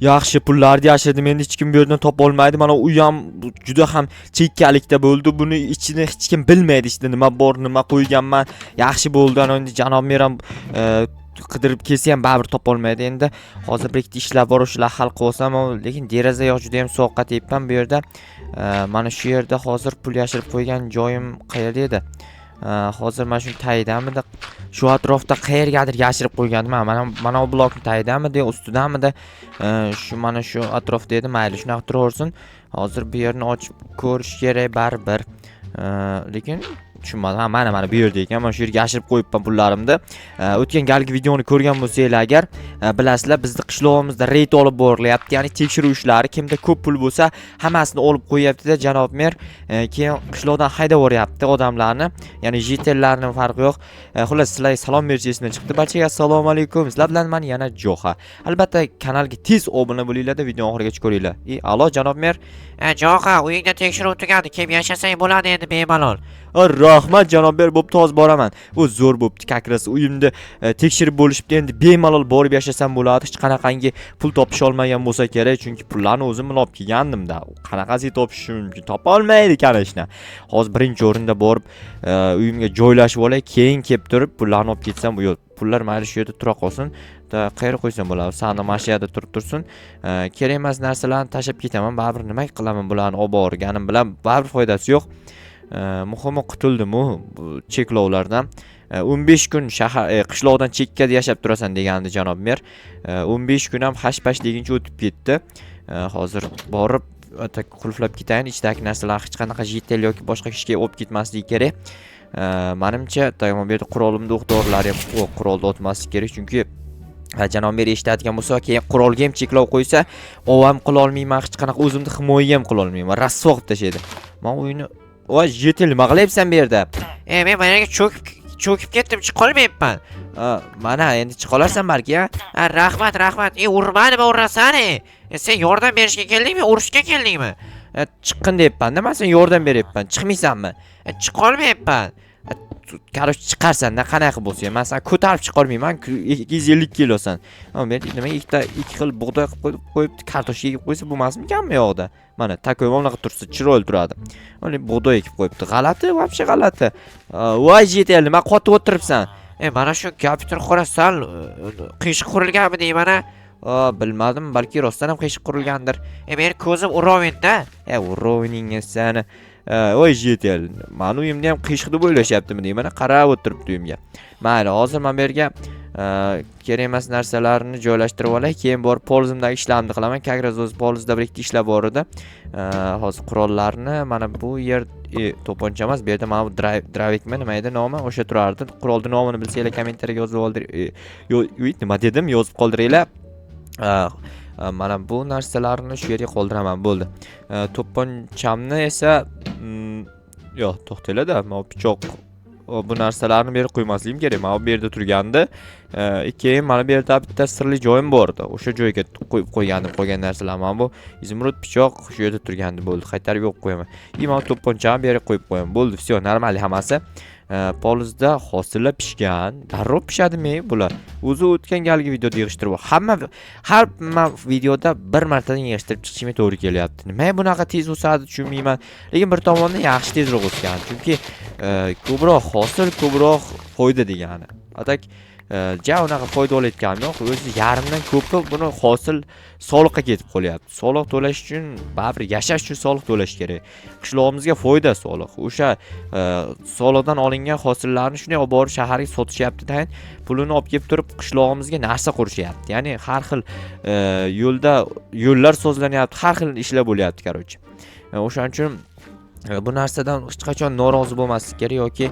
Yaxshi pullarni yashirdim. Endi hech kim bu yerdan topa olmaydi. Mana u ham juda ham chekkalikda bo'ldi. Buni ichini hech kim bilmaydi, ichida nima bor, nima qo'yganman. Yaxshi bo'ldi. Ana endi janob meram qidirib kelsa ham baribir topa olmaydi. Endi hozir bir ikkita ishlar bor, o'shalar hal qilsam, lekin deraza yoq juda ham sovuqqa tepman bu yerda. Mana shu yerda hozir pul yashirib qo'ygan joyim qayerda edi? Hozir mana shu tayidamidi? Shu atrofda qayergadir yashirib qo'ygandim. Mana bu blokning tayidamidi, ustidamidi? Shu mana shu atrofda edi. Mayli, shunaqa turaversin. Hozir bu yerni ochib ko'rish kerak baribir. Lekin tushunmadim. Mana bu yerda ekan. Mana shu yerga yashirib qo'yibman pullarimni. O'tgan galgi videoni ko'rgan bo'lsanglar agar, bilasizlar, bizning qishlog'imizda reyd olib borilyapti. Ya'ni tekshiruv ishlari, kimda ko'p pul bo'lsa, hammasini olib qo'yapti-da janob mer. Keyin qishloqdan haydab yuboryapti odamlarni. Ya'ni jitellarning farqi yo'q. Xullas, sizlarga salom berishimdan chiqdi. Barchaga assalomu alaykum. Sizlar bilan men yana Joha. Albatta, kanalga tez obuna bo'linglar-da, video oxirigacha ko'ringlar. Alo janob mer. Joha, uyingda tekshiruv tugadi. Kim yashasang bo'ladi endi bemalol. Rahmat janob ber, bo'pti, hozir boraman. U zo'r bo'pti, kakrasi uyimni tekshirib bo'lishibdi. Endi bemalol borib yashasam bo'ladi. Hech qanaqangi pul topish olmagan bo'lsa kerak, chunki pullarni o'zim olib kelgandim-da. Qanaqasi topishim mumkin? Topa olmaydi kanashni. Hozir birinchi o'rinda borib uyimga joylashib olay, keyin kelib turib pullarni olib ketsam, yo'q, pullar mayli shu yerda tura qolsin. Qayerga qo'ysam bo'ladi? Sani mashiyada turib tursin. Kerak emas narsalarni tashab ketaman. Baribir nima qilaman bularni olib borganim bilan baribir foydasi yo'q. Muhimi qutuldim u cheklovlardan. 15 kun shahar qishloqdan chekkada yashab turasan degandi janob mer. 15 kun ham hash-pash deguncha o'tib ketdi. Hozir borib qulflab ketayin. Ichdagi narsalar hech qanaqa jitel yoki boshqa ishga olib ketmasligi kerak. Menimcha, doimo bu yerda qurolimda o'q-dorilar ham qurolda o'tmasligi kerak, chunki janob mer eshitadigan bo'lsa, keyin qurolga ham cheklov qo'ysa, ovam qila olmayman, hech qanaqa o'zimni himoya ham qila olmayman. Rasvo qilib tashlaydi. Men o'yini voy jetel nima qilyapsan bu yerda? Men mana yerga cho'kib ketdim, chiqa olmayapman. Mana endi chiqa olarsan balki, ha? Rahmat. Urmadimi, urasani? Sen yordam berishga keldingmi, urishga keldingmi? Chiqqin deyapman-da, men senga yordam beryapman. Chiqmaysanmi? Chiqa olmayapman. Qarosh chiqarsan-da, qanaqa bo'lsa ham. Men seni ko'tarib chiqa olmayman, 250 kilosan. Men nima ikkita xil bug'doy qilib qo'yibdi, kartoshka ekib qo'ysa bo'lmasmikanmi yoqda? Mana takoy bunaqa tursa chiroyli turadi. Mana bug'doy ekib qo'yibdi. G'alati, вообще g'alati. Voy jetel, nima qotib o'tiribsan? Mana shu kompyuter qo'rasan, qiyshiq qurilganmi deyman-a? Bilmadim, balki rostdan ham qiyshiq qurilgandir. Meni ko'zim urovin-da. Urovingga seni. Voy jetel, men uyimni ham qiyshiq deb o'ylashyaptimi deyman, qarab o'tiribdi uyimga. Mayli, hozir men bu yerga kerak emas narsalarni joylashtirib olay, keyin borib polizimdagi ishlarimni qilaman. Kakraz o'z polizda bir ikkita ishlar bor edi. Hozir qurollarni mana bu yer to'pponcha emas, bu yerda mana bu dravekmi, nima edi nomi? O'sha turardi. Qurolning nomini bilsanglar kommentariyaga yozib oldiringlar. Nima dedim? Yozib qoldiringlar. Mana bu narsalarni shu yerga qoldiraman, bo'ldi. To'pponchamni esa yo'q, to'xtanglar-da, men pichoq bu narsalarni berib qo'ymasligim kerak. Men bu yerda turgandi. Keyin mana bu yerda bitta sirli joyim bor edi. O'sha joyga qo'yib qo'ygan narsalar. Mana bu izmrud pichoq shu yerda turgandi, bo'ldi. Qaytarib yo'q qo'yaman. Men to'pponchani bu yerga qo'yib qo'yaman, bo'ldi. Всё, normal hammasi. Polizda hosillar pishgan, darrov pishadimi bular? O'zi o'tgan galgi videoda yig'ishtirib, har videoda bir martadan yig'ishtirib chiqishimga to'g'ri kelyapti. Nima bunaqa tez o'sadi tushunmayman. Lekin bir tomondan yaxshi tezroq o'sgan, chunki ko'proq hosil, ko'proq foyda degani. Atak unaqa foyda olayotganim yo'q, o'zi yarimdan ko'pi buni hosil soliqqa ketib qolyapti. Soliq to'lash uchun, baribir yashash uchun soliq to'lash kerak. Qishlog'imizga foyda soliq. O'sha soliqdan olingan hosillarni shunday olib borib shaharga sotishyapti-da, pulini olib kelib turib qishlog'imizga narsa qurishyapti. Ya'ni har xil yo'llar sozlanyapti, har xil ishlar bo'lyapti, qarochi. O'shaning uchun bu narsadan hech qachon norozi bo'lmaslik kerak yoki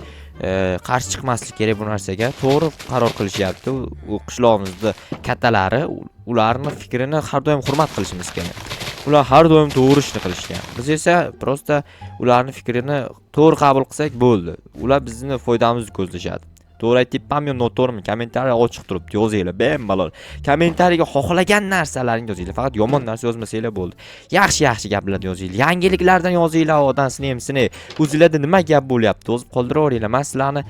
qarshi chiqmaslik kerak bu narsaga. To'g'ri qaror qilishyapti. U qishlog'imizda kattalari, ularning fikrini har doim hurmat qilishimiz kerak. Ular har doim to'g'ri ishni qilishgan. Biz esa prosta ularning fikrini to'g'ri qabul qilsak bo'ldi. Ular bizning foydamizni ko'zlashadi. To'g'ri aytibmanmi, noto'g'rimi? Kommentariya ochiq turibdi, yozinglar, bemalol. Kommentariyaga xohlagan narsalaringizni yozinglar. Faqat yomon narsa yozmasanglar bo'ldi. Yaxshi gaplarni yozinglar. Yangiliklardan yozinglar, odansini emsini. O'zingizlarda nima gap bo'lyapti? O'zib qoldiraveringlar. Men sizlarni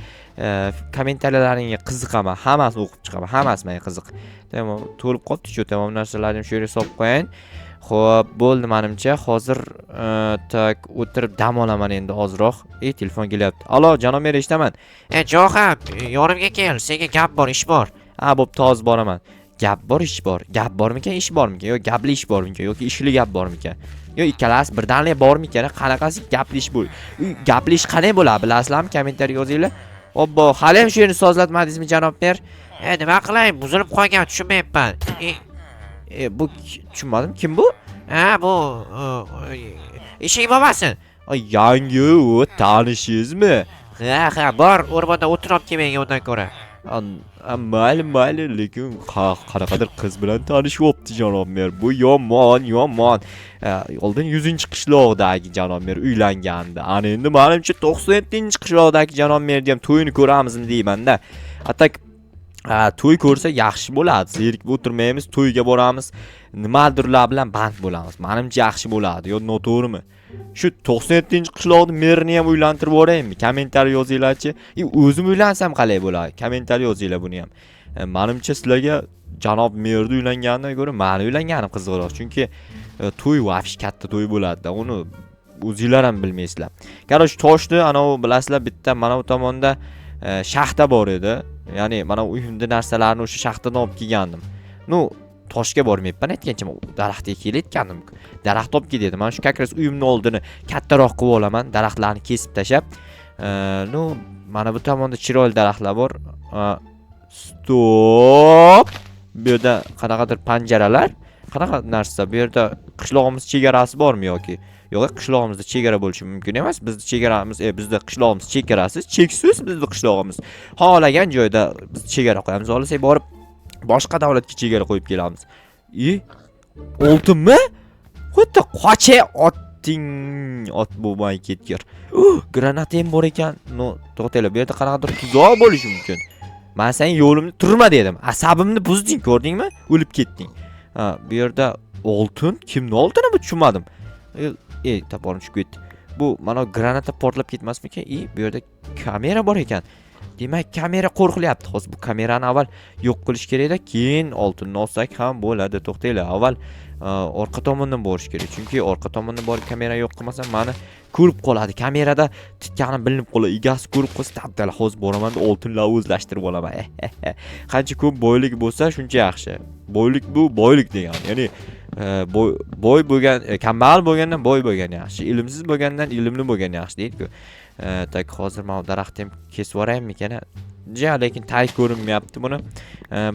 kommentariyalaringga qiziqaman, hammasini o'qib chiqaman, hammasi menga qiziq. Tamam, to'lib qolibdi shu tamom narsalarni ham shu yerga solib qo'yayin. Xo'p, bo'ldi menimcha. Hozir tak o'tirib dam olaman endi ozroq. Telefon kelyapti. Alo, janob mer, eshitaman. Johab, yonimga kel, senga gap bor, ish bor. Ha, bo'pti, hozir boraman. Gap bor, ish bor. Gap bormikan, ish bormikan? Yo, gapli ish bormikan yoki ishli gap bormikan? Yo, ikkalasi birdanlik bormikan? Qanaqasi gapli ish bo'l? Gapli ish qanday bo'ladi, bilasizlarmi? Kommentariy yozinglar. Obbo, hali ham shu yerni sozlatmadingizmi, janob mer? Nima qilay, buzilib qolgan, tushunmayapman. Bu tushunmadim, kim bu? Bu eshik bo'lmasin. Yangi u tanishingizmi? Ha, bor, o'rmonda o'tirib kelmagan undan ko'ra. Mayli, lekin qanaqadir qiz bilan tanishyapti janob mer. Bu yomon. Oldin 100-qishloqdagi janob mer uylangandi. Ana endi menimcha 97-qishloqdagi janob merni ham to'yini ko'ramizmi deyman-da. Atak to'y ko'rsa yaxshi bo'ladi. Zerikib o'tirmaymiz, to'yga boramiz. Nimadirlar bilan band bo'lamiz. Menimcha yaxshi bo'ladi. Yo, noto'g'rimi? Shu 97-qishloqni merini ham uylantirib yuboraymi? Kommentariy yozinglarchi. O'zim uylansam qalay bo'ladi? Kommentariy yozinglar buni ham. Menimcha sizlarga janob merni uylanganidan ko'ra meni uylanganim qizig'roq. Chunki to'y vafsh katta to'y bo'ladi-da. Uni o'zinglar ham bilmaysizlar. Qarosh, toshni ana bilasizlar, bitta mana bu tomonda shaxta bor edi. Ya'ni mana uyimda narsalarni o'sha shaxtadan olib kelgandim. Toshga bormayapman, aytgancha daraxtga kelayotgandim. Daraxt olib kel dedi. Men shu kakras uyimni oldini kattaroq qilib olaman, daraxtlarni kesib tashab. Mana bu tomonda chiroyli daraxtlar bor. Stop. Bu yerda qanaqadir panjaralar, qanaqa narsa? Bu yerda qishlog'imiz chegarasi bormi yoki? Yo'q, qishlog'imizda chegara bo'lishi mumkin emas. Bizning chegaramiz, bizning qishlog'imiz chegarasiz, cheksiz bizning qishlog'imiz. Xohlagan joyda biz chegara qo'yamiz. Olasak borib boshqa davlatga chegara qo'yib kelamiz. Oltinmi? Xuddi qocha otding, ot bo'lmay ketgir. Granata ham bor ekan. To'xtanglar, bu yerda qanaqadir tuzoq bo'lishi mumkin. Men sen yo'limni turma dedim. Asabimni buzding, ko'rdingmi? O'lib ketding. Bu yerda oltin, kimning oltini bu tushunmadim. Toporim tushib ketdi. Bu mana granata portlab ketmasmikan? Bu yerda kamera bor ekan. Demak, kamera qo'rqilyapti. Hozir bu kamerani avval yo'q qilish kerak-da, keyin oltinni olsak ham bo'ladi. To'xtanglar, avval orqa tomondan borish kerak. Chunki orqa tomondan borib kamera yo'q qilmasam meni ko'rib qoladi. Kamerada tikkani bilinib qoladi. Egasi ko'rib qolsa, tabdala hozir boraman, oltinlarni o'zlashtirib olaman. Qancha ko'p boylik bo'lsa, shuncha yaxshi. Boylik bu boylik degani. Ya'ni boy bo'lgan, kambag'al bo'lgandan boy bo'lgan yaxshi. Ilmsiz bo'lgandan ilmli bo'lgan yaxshi deydi-ku. Tak hozir men daraxtni ham kesib yuboraymikan? Lekin tay ko'rinmayapti buni.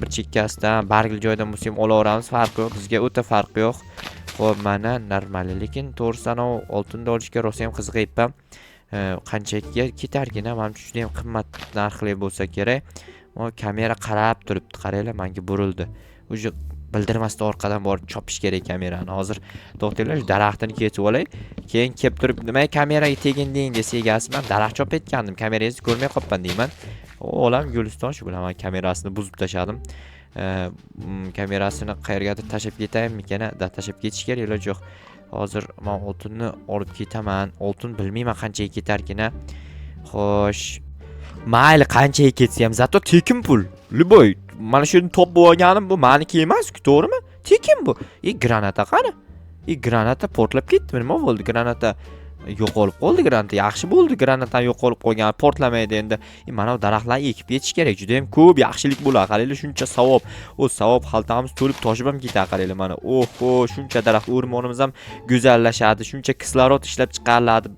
Bir chekkasidan, bargli joydan bo'lsa ham olaveramiz, farqi yo'q. Bizga o'ta farqi yo'q. Xo'p, mana normal, lekin to'g'risi oltinni olishga rosa ham qiziqayapman. Qanchaga ketargina, menimcha juda ham qimmat narxli bo'lsa kerak. Kamera qarab turibdi, qaranglar, menga burildi. O'sha bildirmasdan orqadan borib chopish kerak kamerani. Hozir to'xtanglar, daraxtini kesib olay. Keyin kelib turib, nima kameraga teginding desa egasi, men daraxt chopib etgandim, kamerangizni ko'rmay qolibman deyman. Olam Guliston shu bilan men kamerasini buzib tashladim. Kamerasini qayergadir tashab ketaymikan? Tashab ketish kerak, iloji yo'q. Hozir men oltinni olib ketaman. Oltin bilmayman qanchaga ketarkina. Xo'sh. Mayli, qanchaga ketsa ham zato tekin pul. Liboy, mana shu yerni top bo'lganim bu meniki emas-ku, to'g'rimi? Tekin bu. Granata qani? Granata portlab ketdi. Nima bo'ldi? Granata yo'qolib qoldi. Granata yaxshi bo'ldi. Granata yo'qolib qolgan, portlamaydi endi. Mana bu daraxtlarni ekib ketish kerak. Juda ham ko'p yaxshilik bo'ladi. Qaranglar, shuncha savob. Savob xaltamiz to'lib toshib ham ketadi, qaranglar mana. Shuncha daraxt, o'rmonimiz ham go'zallashadi. Shuncha kislorod ishlab chiqariladi.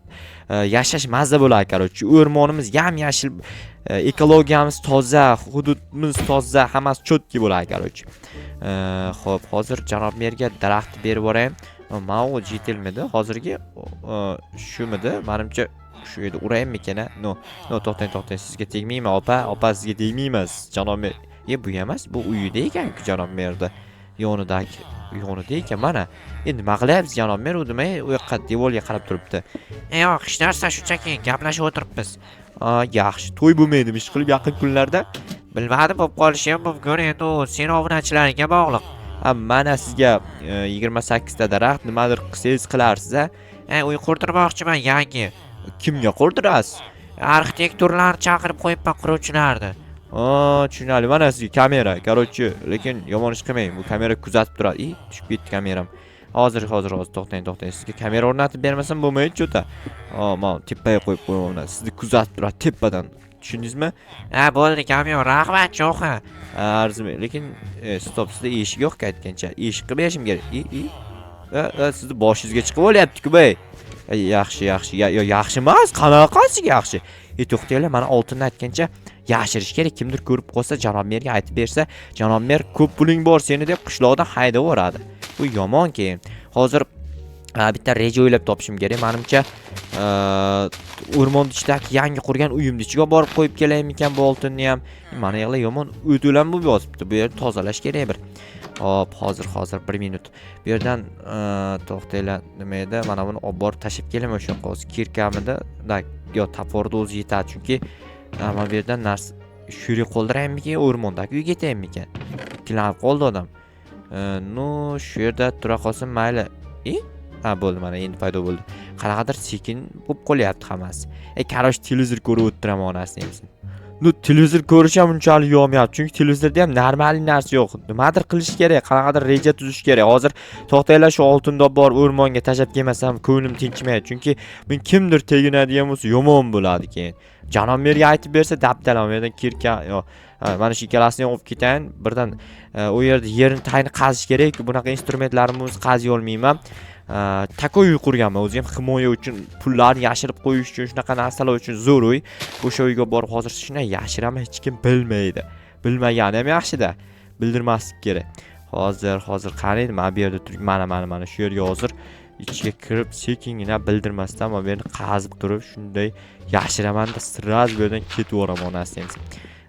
Yashash mazza bo'ladi, qarochi. O'rmonimiz yam-yashil, ekologiyamiz toza, hududimiz toza, hammasi chotki bo'ladi, qarochi. Xo'p, hozir janob merga daraxtni berib yuborayim. Mana jetilmidi hozirgi shumidi? Menimcha shu yerda uraymikan? To'xtang, sizga tegmayman, opa sizga tegmayman, janob mer. Bu emas, bu uyida ekan-ku janob merda. Yonida ekan mana. Endi nima qilyapsiz janob mer? U nima u yoqqa devorga qarab turibdi. Yo'q, hech narsa, shunchaki gaplashib o'tiribmiz. Yaxshi, to'y bo'lmaydimi ish qilib yaqin kunlarda? Bilmadim, bo'lib qolishi ham mumkin, endi u sen obunachilaringga bog'liq. Mana sizga 28 ta daraxt nimadir qilsangiz qilarsiz-a? Uy qurdirmoqchiman yangi. Kimga qurdirasiz? arxitektorlarni chaqirib qo'yibman quruvchilarni. Tushunali. Mana sizga kamera. Короче, lekin yomon ish qilmang. Bu kamera kuzatib turadi. Tushib ketdi kameram. Hozir to'xtang. Sizga kamera o'rnatib bermasam bo'lmaydi cho'ta. Men tepaga qo'yib qo'yaman. Sizni kuzatib turadi tepadan. Tushundingizmi? Ha, bo'ldi, kamyon, rahmat, cho'qi. Arzimaydi. Lekin stop, sizda eshik yo'q aytgancha. Eshik qilib berishim kerak. Sizni boshingizga chiqib olyapti-ku, bey. Yaxshi. Yaxshi emas. Qanaqasiga yaxshi? To'xtanglar, mana oltinni aytgancha yashirish kerak. Kimdir ko'rib qolsa, janob merga aytib bersa, janob mer ko'p puling bor seni deb qishloqdan haydab yuboradi. Bu yomon keyin. Hozir bitta reja o'ylab topishim kerak. Menimcha, o'rmon ichidagi yangi qurgan uyimni ichiga borib qo'yib kelaymikan bu oltinni ham. Mana yerlar yomon o'to'lan bo'lib yotibdi. Bu yerni tozalash kerak bir. Hop, hozir 1 minut. Bu yerdan to'xtanglar, nima edi? Mana buni olib borib tashib kelaman o'sha yoqqa. Kirkamida, yo toporda o'zi yetadi, chunki mana bu yerdan narsa shuri qoldiraymikan, o'rmondagi uyga ketaymikan. Ikkilanib qoldi odam. Shu yerda tura qolsin mayli. Bo'ldi, mana endi paydo bo'ldi. Qanaqadir sekin bo'lib qolyapti hammasi. Qarosh televizor ko'rib o'tiraman onasini hamsin. Televizor ko'rish ham unchalik yo'qmayapti, chunki televizorda ham normal narsa yo'q. Nimadir qilish kerak, qanaqadir reja tuzish kerak. Hozir to'xtanglar, shu oltinni olib borib o'rmonga tashlab kelmasam ko'nglim tinchmaydi, chunki men kimdir teginadigan bo'lsa yomon bo'ladi keyin. Janob merga aytib bersa, dabdalam yerdan kirka, mana shu ikkalasini olib ketayin, birdan u yerda yerni tayini qazish kerak. Bunaqa instrumentlarimni o'zi qaziy olmayman. Takoy uy qurganman, o'zi ham himoya uchun, pullarni yashirib qo'yish uchun, shunaqa narsalar uchun zo'r uy. O'sha uyga borib hozir shuni yashiraman, hech kim bilmaydi. Bilmagani ham yaxshi-da, bildirmaslik kerak. Hozir qarang, mana bu yerda turib, mana shu yerga hozir ichiga kirib sekingina bildirmasdan mana bu yerni qazib turib, shunday yashiraman-da, sirraz bu yerdan ketib yuboraman onasiz.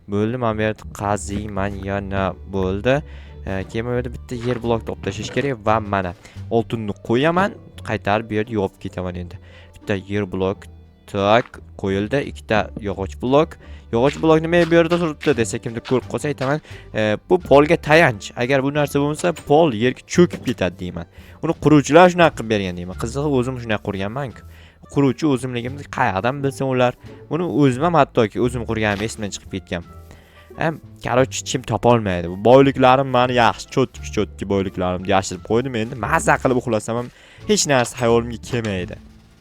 Bo'ldi, mana bu yerni qaziyman yana bo'ldi. Keyin bu yerda bitta yer blok olib tashlash kerak va mana oltinni qo'yaman, qaytarib bu yerda yopib ketaman endi. Bitta yer blok tak qo'yildi, ikkita yog'och blok. Yog'och blok nima bu yerda turibdi desa, kimdir ko'rib qolsa aytaman, bu polga tayanch. Agar bu narsa bo'lmasa, pol yerga cho'kib ketadi deyman. Uni quruvchilar shunaqa qilib bergan deyman. Qizig'i o'zim shunday qurganman-ku. Quruvchi o'zimligimni qayerdan bilsin ular? Buni o'zim ham hattoki o'zim qurganim esimdan chiqib ketgan. Короче, chim topolmaydi. Bu boyliklarim meni yaxshi cho'tki boyliklarimni yashirib qo'ydim. Endi mazza qilib uxlasam ham hech narsa hayolimga kelmaydi.